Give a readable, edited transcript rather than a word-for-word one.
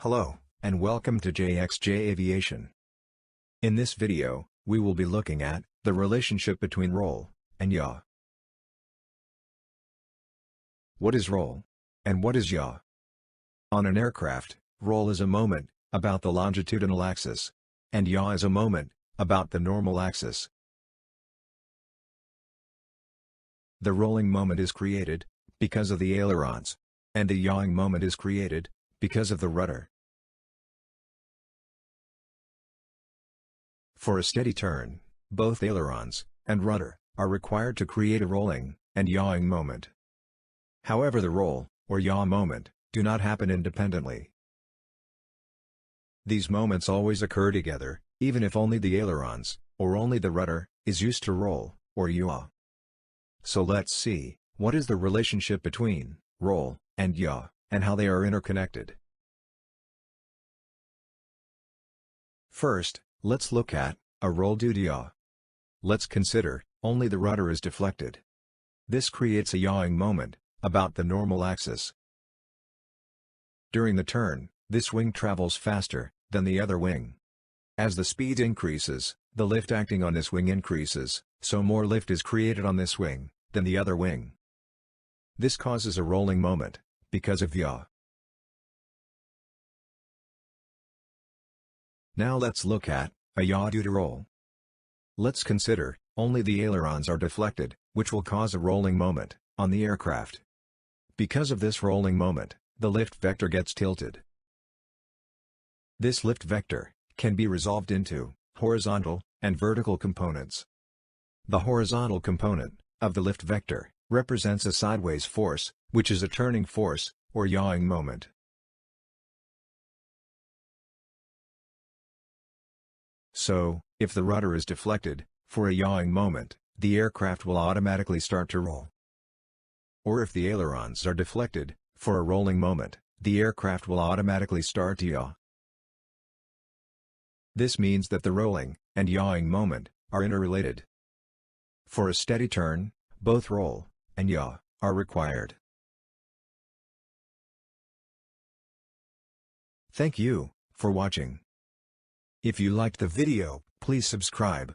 Hello, and welcome to JXJ Aviation. In this video, we will be looking at the relationship between roll and yaw. What is roll? And what is yaw? On an aircraft, roll is a moment about the longitudinal axis, and yaw is a moment about the normal axis. The rolling moment is created because of the ailerons, and the yawing moment is created because of the rudder. For a steady turn, both ailerons and rudder are required to create a rolling and yawing moment. However, the roll or yaw moment do not happen independently. These moments always occur together, even if only the ailerons or only the rudder is used to roll or yaw. So let's see what is the relationship between roll and yaw, and how they are interconnected. First, let's look at a roll due to yaw. Let's consider only the rudder is deflected. This creates a yawing moment about the normal axis. During the turn, this wing travels faster than the other wing. As the speed increases, the lift acting on this wing increases, so more lift is created on this wing than the other wing. This causes a rolling moment because of yaw. Now let's look at a yaw due to roll. Let's consider only the ailerons are deflected, which will cause a rolling moment on the aircraft. Because of this rolling moment, the lift vector gets tilted. This lift vector can be resolved into horizontal and vertical components. The horizontal component of the lift vector represents a sideways force, which is a turning force or yawing moment. So, if the rudder is deflected for a yawing moment, the aircraft will automatically start to roll. Or if the ailerons are deflected for a rolling moment, the aircraft will automatically start to yaw. This means that the rolling and yawing moment are interrelated. For a steady turn, both roll and yaw are required. Thank you for watching. If you liked the video, please subscribe